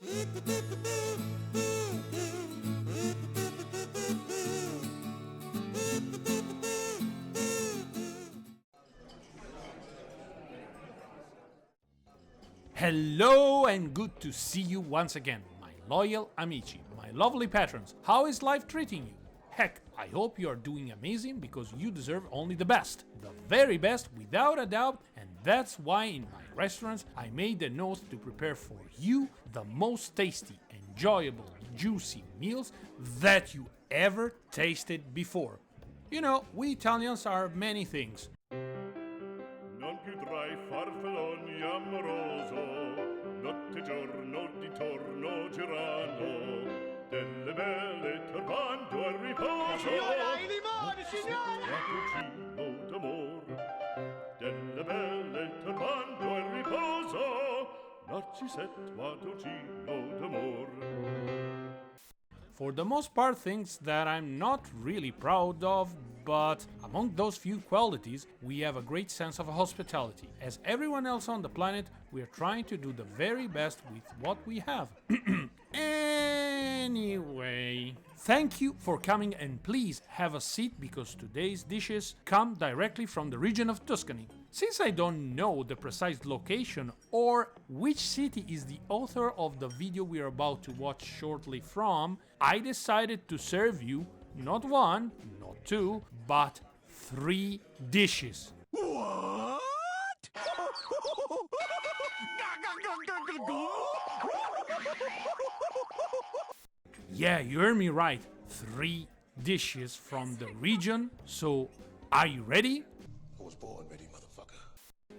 Hello and good to see you once again, my loyal amici, my lovely patrons. How is life treating you? Heck, I hope you are doing amazing because you deserve only the best, the very best without a doubt, and that's why in my restaurants I made an oath to prepare for you the most tasty, enjoyable, juicy meals that you ever tasted before. You know, we Italians are many things. Non più tra i farfalloni amoroso, notte e giorno di torno girando, delle belle turbando al riposo. Signora, i limoni, signora! Cappuccino d'amor, delle belle turbando al riposo, narcisetto adocino d'amor. For the most part, things that I'm not really proud of, but among those few qualities, we have a great sense of hospitality. As everyone else on the planet, we are trying to do the very best with what we have. Anyway, thank you for coming and please have a seat because today's dishes come directly from the region of Tuscany. Since I don't know the precise location or which city is the author of the video we are about to watch shortly from, I decided to serve you not one, not two, but 3 dishes. What? Yeah, you heard me right. 3 dishes from the region. So, are you ready? I was born ready, motherfucker.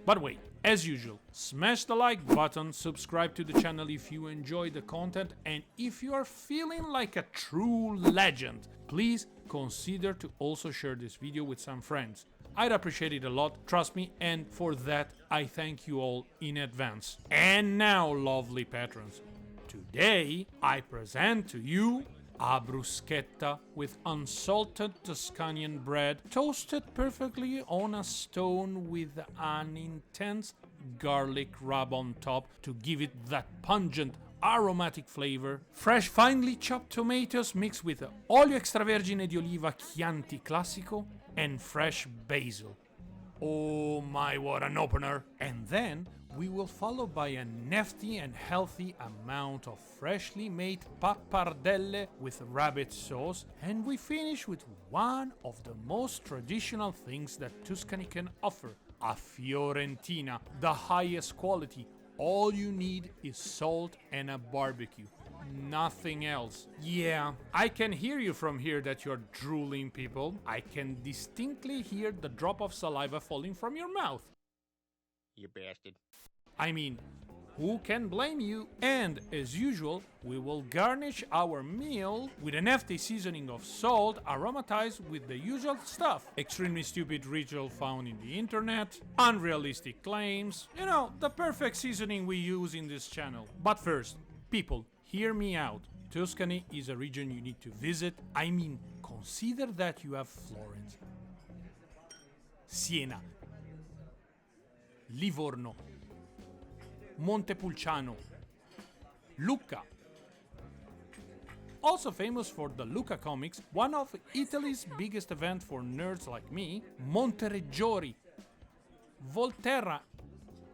But wait, as usual, smash the like button, subscribe to the channel if you enjoy the content, and if you are feeling like a true legend, please consider to also share this video with some friends. I'd appreciate it a lot, trust me, and for that I thank you all in advance. And now, lovely patrons, today I present to you a bruschetta with unsalted Tuscanian bread toasted perfectly on a stone with an intense garlic rub on top to give it that pungent aromatic flavor, fresh finely chopped tomatoes mixed with olio extravergine di oliva Chianti Classico and fresh basil. Oh my, what an opener! And then we will follow by a nifty and healthy amount of freshly made pappardelle with rabbit sauce, and we finish with one of the most traditional things that Tuscany can offer, a Fiorentina, the highest quality. All you need is salt and a barbecue. Nothing else. Yeah, I can hear you from here that you're drooling, people. I can distinctly hear the drop of saliva falling from your mouth. You bastard. I mean, who can blame you? And as usual, we will garnish our meal with an hefty seasoning of salt aromatized with the usual stuff. Extremely stupid ritual found in the internet, unrealistic claims, you know, the perfect seasoning we use in this channel. But first, people, hear me out. Tuscany is a region you need to visit. I mean, consider that you have Florence, Siena, Livorno, Montepulciano, Lucca. Also famous for the Lucca comics, one of Italy's biggest events for nerds like me, Montereggiore, Volterra,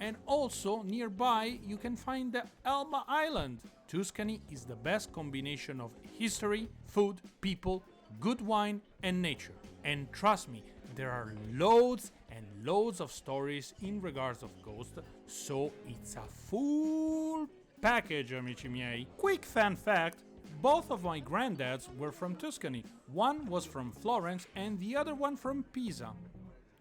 and also nearby you can find the Elba Island. Tuscany is the best combination of history, food, people, good wine, and nature. And trust me, there are loads and loads of stories in regards of ghosts, so it's a full package, amici miei. Quick fun fact, both of my granddads were from Tuscany. One was from Florence and the other one from Pisa.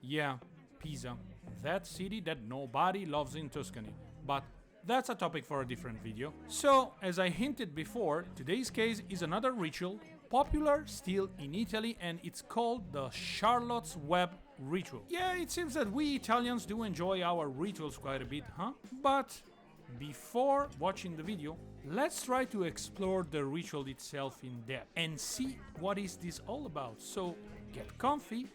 Yeah, Pisa, that city that nobody loves in Tuscany. But that's a topic for a different video. So, as I hinted before, today's case is another ritual, popular still in Italy, and it's called the Charlotte's Web ritual. Yeah, it seems that we Italians do enjoy our rituals quite a bit, huh? But before watching the video, let's try to explore the ritual itself in depth and see what is this all about. So, get comfy,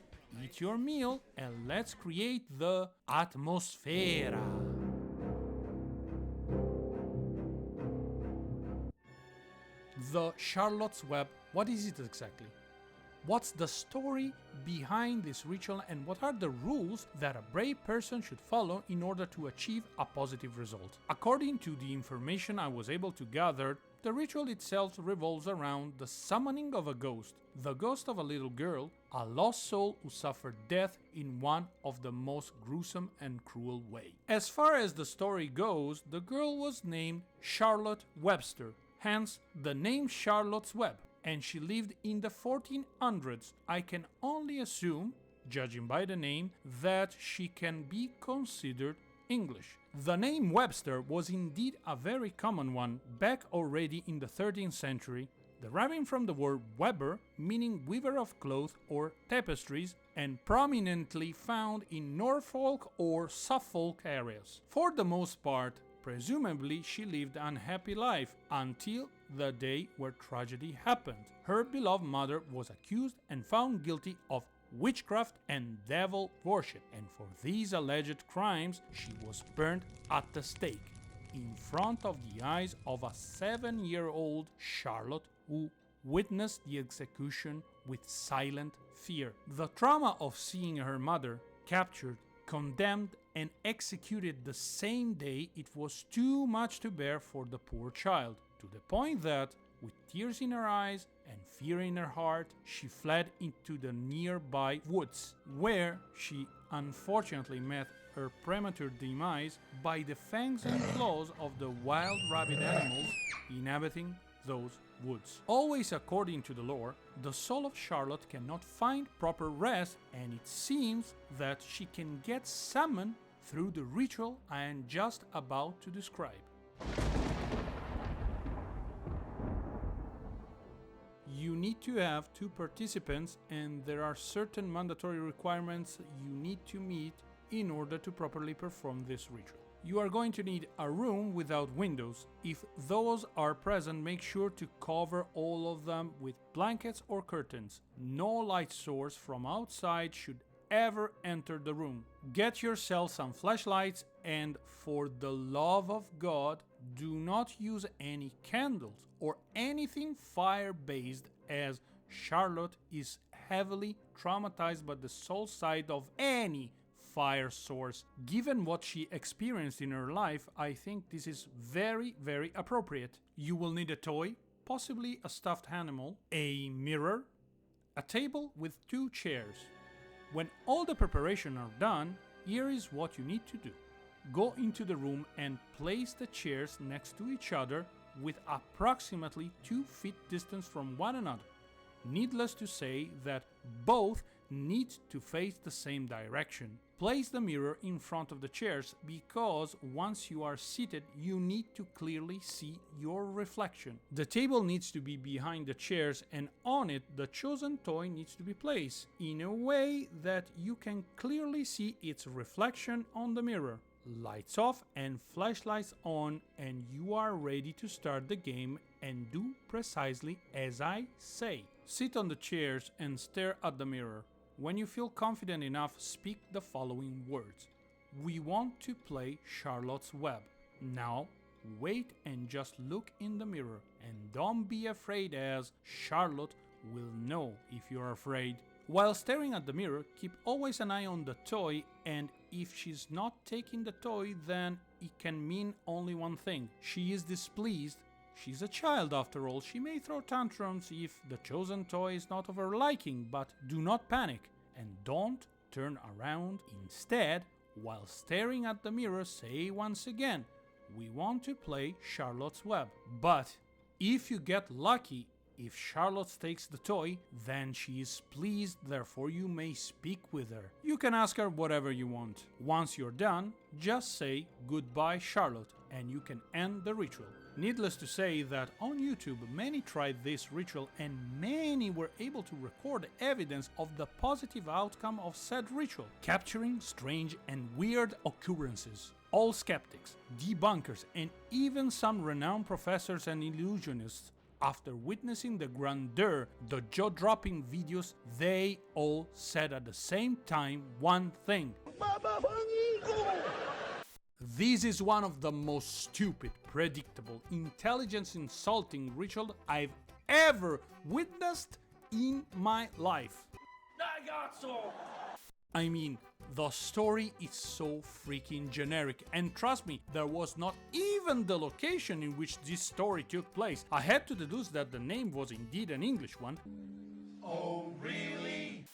eat your meal, and let's create the atmosfera. The Charlotte's Web, what is it exactly? What's the story behind this ritual and what are the rules that a brave person should follow in order to achieve a positive result? According to the information I was able to gather, the ritual itself revolves around the summoning of a ghost, the ghost of a little girl, a lost soul who suffered death in one of the most gruesome and cruel way. As far as the story goes, the girl was named Charlotte Webster, hence the name Charlotte's Web, and she lived in the 1400s. I can only assume, judging by the name, that she can be considered English. The name Webster was indeed a very common one back already in the 13th century, deriving from the word Weber, meaning weaver of cloth or tapestries, and prominently found in Norfolk or Suffolk areas. For the most part, presumably she lived an unhappy life until the day where tragedy happened. Her beloved mother was accused and found guilty of witchcraft and devil worship, and for these alleged crimes she was burned at the stake in front of the eyes of a 7-year-old Charlotte, who witnessed the execution with silent fear. The trauma of seeing her mother captured, condemned, and executed the same day, it was too much to bear for the poor child, to the point that, with tears in her eyes and fear in her heart, she fled into the nearby woods, where she unfortunately met her premature demise by the fangs and claws of the wild rabid animals inhabiting those woods. Always according to the lore, the soul of Charlotte cannot find proper rest, and it seems that she can get summoned through the ritual I am just about to describe. You need to have 2 participants, and there are certain mandatory requirements you need to meet in order to properly perform this ritual. You are going to need a room without windows. If those are present, make sure to cover all of them with blankets or curtains. No light source from outside should ever enter the room. Get yourself some flashlights, and for the love of God, do not use any candles or anything fire-based, as Charlotte is heavily traumatized by the soul side of any fire source. Given what she experienced in her life, I think this is very, very appropriate. You will need a toy, possibly a stuffed animal, a mirror, a table with 2 chairs. When all the preparations are done, here is what you need to do. Go into the room and place the chairs next to each other with approximately 2 feet distance from one another. Needless to say that both need to face the same direction. Place the mirror in front of the chairs, because once you are seated, you need to clearly see your reflection. The table needs to be behind the chairs, and on it the chosen toy needs to be placed in a way that you can clearly see its reflection on the mirror. Lights off and flashlights on, and you are ready to start the game and do precisely as I say. Sit on the chairs and stare at the mirror. When you feel confident enough, speak the following words. We want to play Charlotte's Web. Now, wait and just look in the mirror, and don't be afraid, as Charlotte will know if you're afraid. While staring at the mirror, keep always an eye on the toy, and if she's not taking the toy, then it can mean only one thing. She is displeased. She's a child after all. She may throw tantrums if the chosen toy is not of her liking, but do not panic and don't turn around. Instead, while staring at the mirror, say once again, we want to play Charlotte's Web. But if you get lucky, if Charlotte takes the toy, then she is pleased, therefore you may speak with her. You can ask her whatever you want. Once you're done, just say goodbye Charlotte, and you can end the ritual. Needless to say that on YouTube many tried this ritual, and many were able to record evidence of the positive outcome of said ritual, capturing strange and weird occurrences. All skeptics, debunkers, and even some renowned professors and illusionists, after witnessing the grandeur, the jaw-dropping videos, they all said at the same time one thing. This is one of the most stupid, predictable, intelligence-insulting rituals I've ever witnessed in my life. I mean, the story is so freaking generic, and trust me, there was not even the location in which this story took place. I had to deduce that the name was indeed an English one. Oh, really?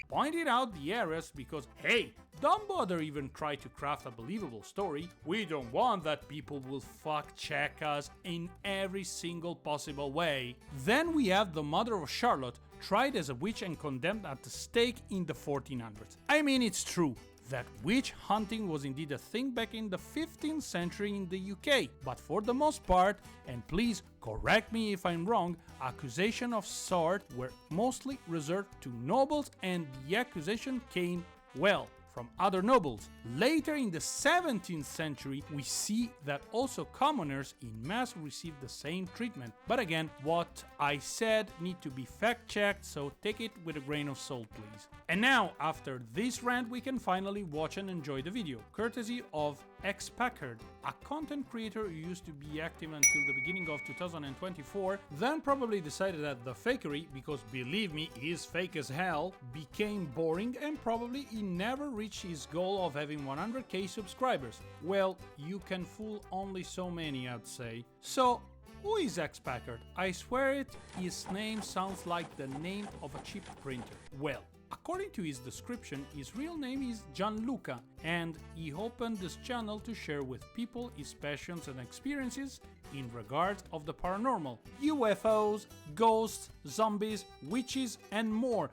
Pointed out the areas because, hey, don't bother even try to craft a believable story. We don't want that people will fact check us in every single possible way. Then we have the mother of Charlotte, tried as a witch and condemned at the stake in the 1400s. I mean, it's true that witch hunting was indeed a thing back in the 15th century in the UK, but for the most part, and please correct me if I'm wrong, accusations of sort were mostly reserved to nobles, and the accusation came, well, from other nobles. Later in the 17th century, we see that also commoners in mass received the same treatment. But again, what I said need to be fact-checked, so take it with a grain of salt, please. And now, after this rant, we can finally watch and enjoy the video, courtesy of X-Packard, a content creator who used to be active until the beginning of 2024, then probably decided that the fakery, because believe me, he is fake as hell, became boring and probably he never reached his goal of having 100k subscribers. Well, you can fool only so many, I'd say. So, who is X-Packard? I swear it, his name sounds like the name of a cheap printer. Well, according to his description, his real name is Gianluca, and he opened this channel to share with people his passions and experiences in regards of the paranormal, UFOs, ghosts, zombies, witches, and more.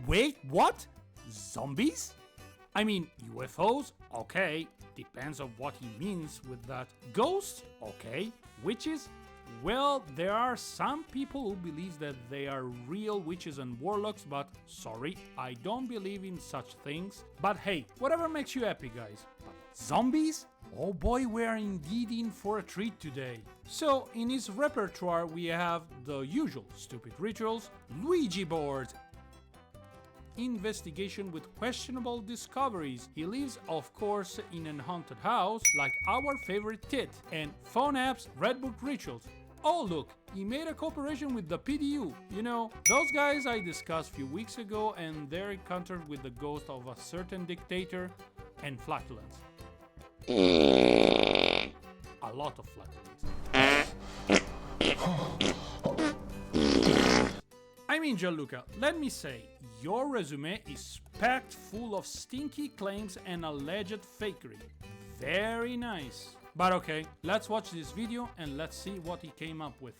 Wait, what? Zombies? I mean, UFOs? Okay, depends on what he means with that. Ghosts? Okay. Witches? Well, there are some people who believe that they are real witches and warlocks, but sorry, I don't believe in such things. But hey, whatever makes you happy, guys. But zombies? Oh boy, we are indeed in for a treat today. So, in his repertoire we have the usual stupid rituals, Ouija boards, investigation with questionable discoveries. He lives, of course, in an haunted house, like our favorite Tit, and phone apps, Red Book rituals. Oh look, he made a cooperation with the PDU. You know, those guys I discussed a few weeks ago and their encounter with the ghost of a certain dictator and flatulence. A lot of flatulence. I mean, Gianluca, let me say, your resume is packed full of stinky claims and alleged fakery. Very nice. But okay, let's watch this video and let's see what he came up with.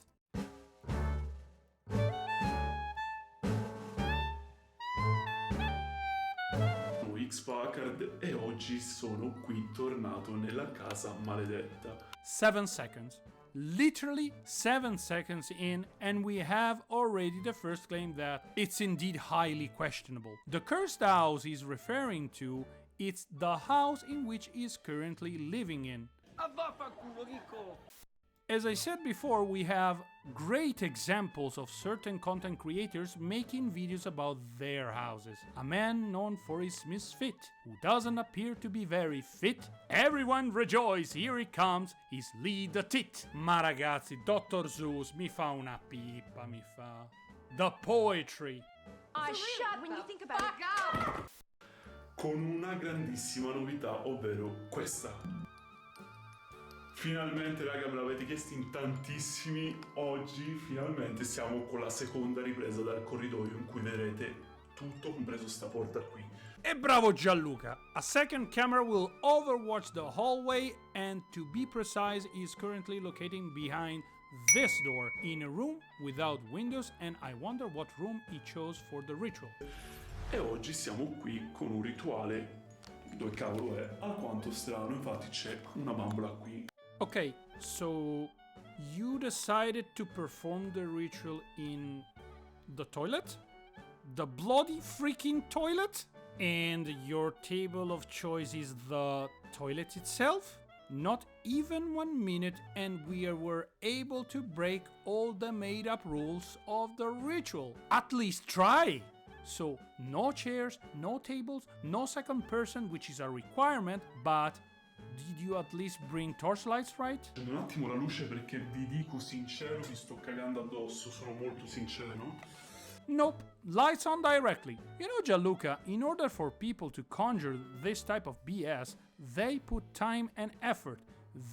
Sono X-Packard e oggi sono qui tornato nella casa maledetta. 7 seconds. Literally 7 seconds in, and we have already the first claim that it's indeed highly questionable. The cursed house he's referring to, it's the house in which he is currently living in. As I said before, we have great examples of certain content creators making videos about their houses. A man known for his misfit, who doesn't appear to be very fit. Everyone rejoice, here he comes, his lead the tit. Ma ragazzi, Dr. Zeus mi fa una pipa, mi fa. The poetry. Shut when you think about it. Con una grandissima novità, ovvero questa. Finalmente, raga, me l'avete chiesto in tantissimi. Oggi finalmente siamo con la seconda ripresa dal corridoio in cui vedrete tutto, compreso sta porta qui. E bravo Gianluca! A second camera will overwatch the hallway, and to be precise, is currently locating behind this door in a room without windows, and I wonder what room he chose for the ritual. E oggi siamo qui con un rituale, dove cavolo è, alquanto strano, infatti c'è una bambola qui. Okay, so you decided to perform the ritual in the toilet? The bloody freaking toilet? And your table of choice is the toilet itself? Not even 1 minute and we were able to break all the made-up rules of the ritual. At least try! So, no chairs, no tables, no second person, which is a requirement, but did you at least bring torchlights, right? Prendo un attimo la luce perché vi dico sincero, vi sto cagando addosso, sono molto sincero. Nope, lights on directly. You know, Gianluca, in order for people to conjure this type of BS, they put time and effort.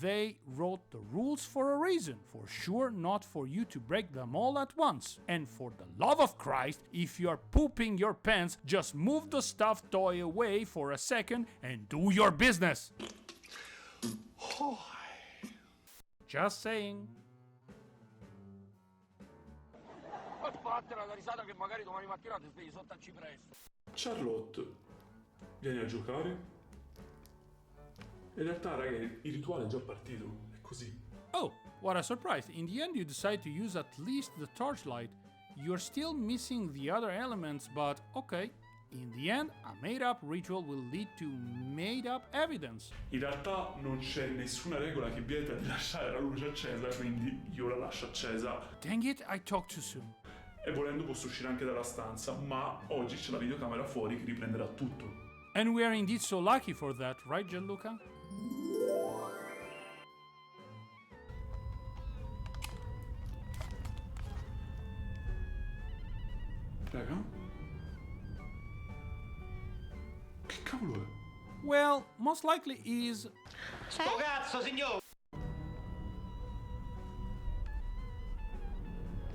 They wrote the rules for a reason, for sure not for you to break them all at once. And for the love of Christ, if you are pooping your pants, just move the stuffed toy away for a second and do your business. Just saying. Sbattela la risata che magari domani mattina ti svegli sotto al cipresso. Charlotte, vieni a giocare? In realtà, raga, il rituale è già partito, è così. Oh, what a surprise. In the end you decide to use at least the torchlight. You're still missing the other elements, but okay. In the end, a made-up ritual will lead to made-up evidence. In realtà non c'è nessuna regola che vieta di lasciare la luce accesa, quindi io la lascio accesa. Dang it, I talked too soon. E volendo posso uscire anche dalla stanza, ma oggi c'è la videocamera fuori che riprenderà tutto. And we are indeed so lucky for that, right, Gianluca? Raga? Che cavolo è? Well, most likely is... Sto cazzo, signor!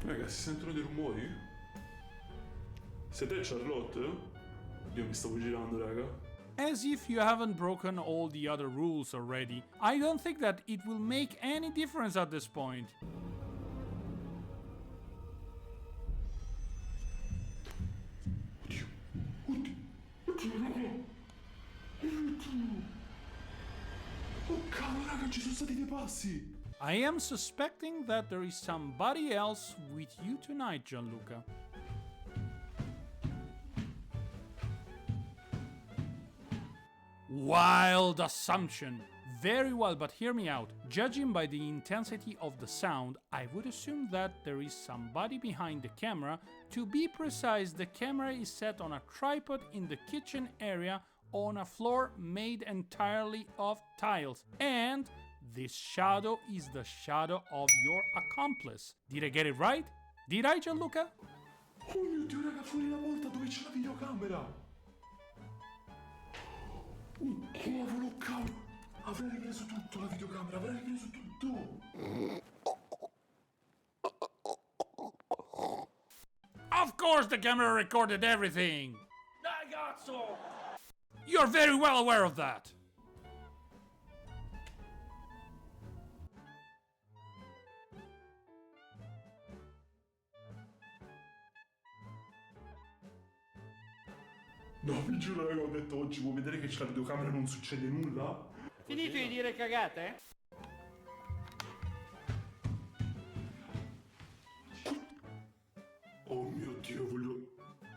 Raga, si sentono dei rumori? Siete Charlotte? Dio, mi stavo girando, raga. As if you haven't broken all the other rules already. I don't think that it will make any difference at this point. Oddio, raga! Oh cavolo, raga, ci sono stati dei passi! I am suspecting that there is somebody else with you tonight, Gianluca. Wild assumption. Very well, but hear me out. Judging by the intensity of the sound, I would assume that there is somebody behind the camera. To be precise, the camera is set on a tripod in the kitchen area on a floor made entirely of tiles. And this shadow is the shadow of your accomplice. Did I get it right? Did I, Gianluca? Oh mio Dio, raga, fuori la porta dove c'è la videocamera! Oh cavolo, cavolo! Avrei ripreso tutto la videocamera, avrei ripreso tutto! Of course the camera recorded everything! Dai cazzo! You're very well aware of that! No, vi giuro, raga, ho detto oggi vuoi vedere che c'è la videocamera e non succede nulla? Finito di dire cagate? Oh mio Dio, voglio...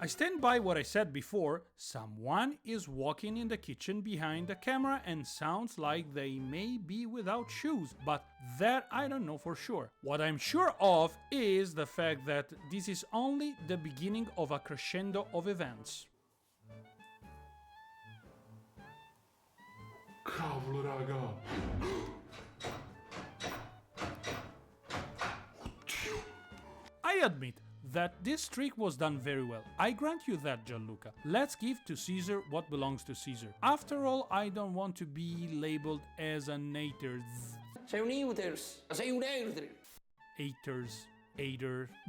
I stand by what I said before. Someone is walking in the kitchen behind the camera and sounds like they may be without shoes, but that I don't know for sure. What I'm sure of is the fact that this is only the beginning of a crescendo of events. Cavolo, raga! Oddio! I admit that this trick was done very well. I grant you that, Gianluca. Let's give to Caesar what belongs to Caesar. After all, I don't want to be labeled as an haters. Sei un haters! Sei un Haters.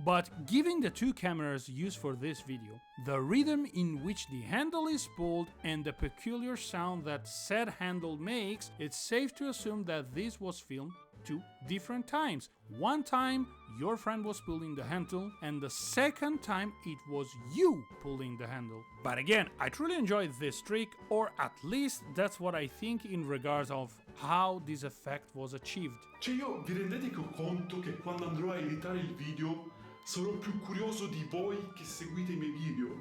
But given the two cameras used for this video, the rhythm in which the handle is pulled and the peculiar sound that said handle makes, it's safe to assume that this was filmed 2 different times. One time your friend was pulling the handle and the second time it was you pulling the handle. But again, I truly enjoyed this trick, or at least that's what I think in regards of how this effect was achieved. Cioè io vi rendete conto che quando andrò a editare il video sarò più curioso di voi che seguite i miei video?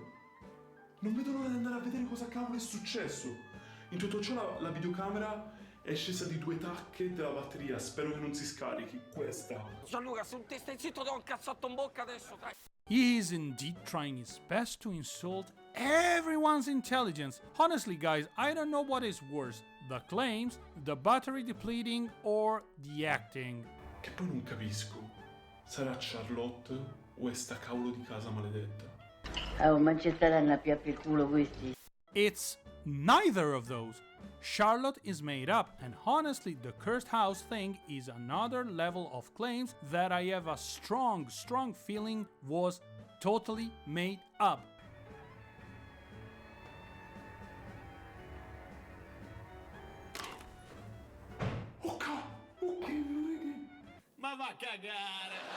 Non vedo l'ora di andare a vedere cosa cavolo è successo. In tutto ciò la videocamera è scesa di 2 tacche della batteria, spero che non si scarichi. Questa. Gianluca, se non ti stai zitto do un cazzotto in bocca adesso, dai! He is indeed trying his best to insult everyone's intelligence. Honestly, guys, I don't know what is worse, the claims, the battery depleting, or the acting. Che poi non capisco. Sarà Charlotte o è sta cavolo di casa maledetta? Oh, ma ci staranno a piappi il culo questi. It's neither of those. Charlotte is made up, and honestly, the cursed house thing is another level of claims that I have a strong feeling was totally made up. Ok, Ma va a cagare!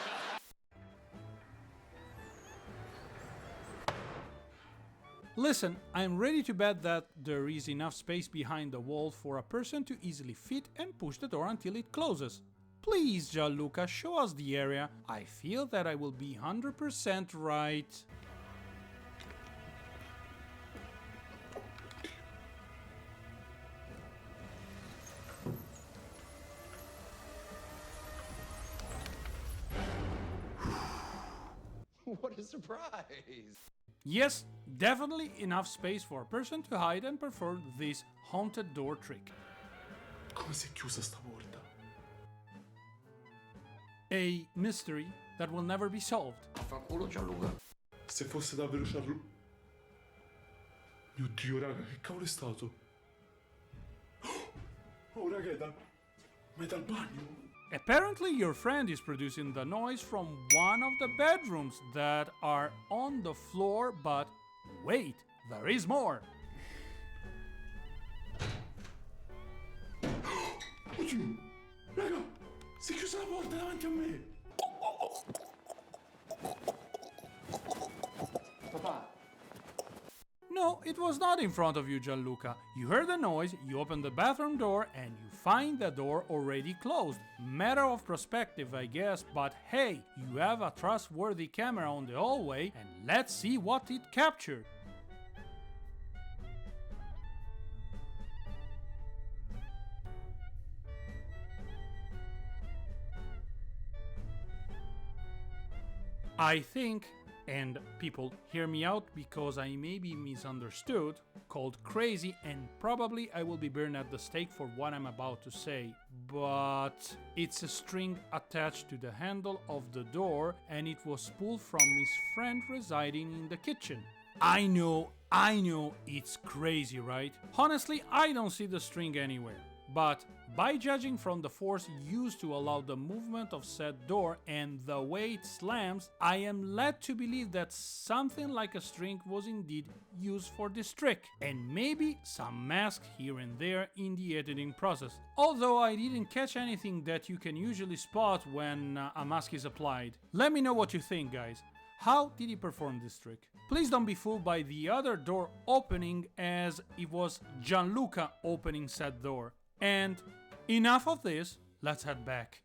Listen, I'm ready to bet that there is enough space behind the wall for a person to easily fit and push the door until it closes. Please, Gianluca, show us the area. I feel that I will be 100% right. What a surprise! Yes, definitely enough space for a person to hide and perform this haunted door trick. come si è chiusa sta porta? A mystery that will never be solved. Fanculo Gianluca. Se fosse davvero Charlotte... Mio Dio, raga, che cavolo è stato? Oh, raga, ma è dal bagno? Apparently your friend is producing the noise from one of the bedrooms that are on the floor, but wait, there is more. Oddio, raga, si è chiusa la porta davanti a me. Papà, No, it was not in front of you, Gianluca. You heard the noise, you open the bathroom door, and you find the door already closed. Matter of perspective, I guess, but hey, you have a trustworthy camera on the hallway, and let's see what it captured. I think, and people hear me out because I may be misunderstood, called crazy, and probably I will be burned at the stake for what I'm about to say, but it's a string attached to the handle of the door and it was pulled from his friend residing in the kitchen. I know, it's crazy, right? Honestly, I don't see the string anywhere. But by judging from the force used to allow the movement of said door and the way it slams, I am led to believe that something like a string was indeed used for this trick, and maybe some mask here and there in the editing process. Although I didn't catch anything that you can usually spot when a mask is applied. Let me know what you think, guys. How did he perform this trick? Please don't be fooled by the other door opening, as it was Gianluca opening said door. And enough of this, let's head back.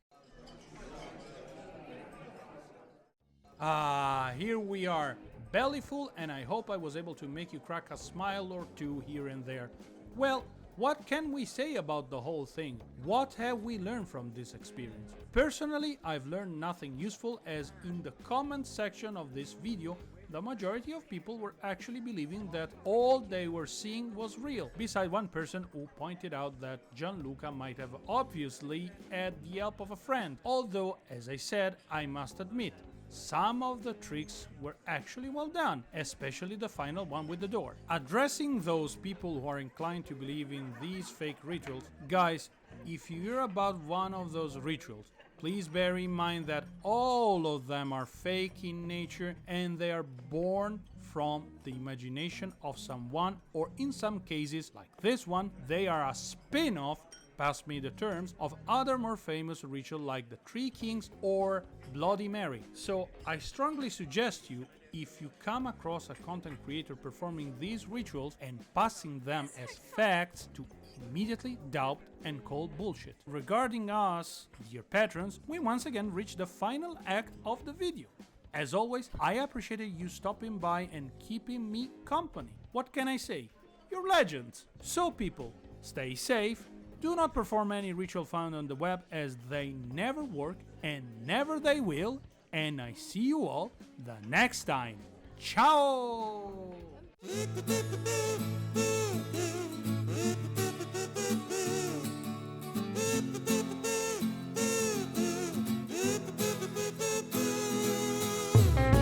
Here we are, belly full, and I hope I was able to make you crack a smile or two here and there. Well, what can we say about the whole thing? What have we learned from this experience? Personally, I've learned nothing useful, as in the comment section of this video, the majority of people were actually believing that all they were seeing was real, beside one person who pointed out that Gianluca might have obviously had the help of a friend. Although, as I said, I must admit, some of the tricks were actually well done, especially the final one with the door. Addressing those people who are inclined to believe in these fake rituals, guys, if you hear about one of those rituals, please bear in mind that all of them are fake in nature and they are born from the imagination of someone, or in some cases, like this one, they are a spin-off, pass me the terms, of other more famous rituals like the Three Kings or Bloody Mary. So I strongly suggest you, if you come across a content creator performing these rituals and passing them as facts, to immediately doubt and call bullshit. Regarding us, dear patrons, we once again reached the final act of the video. As always, I appreciated you stopping by and keeping me company. What can I say? You're legends! So people, stay safe, do not perform any ritual found on the web, as they never work and never they will, and I see you all the next time. Ciao! Thank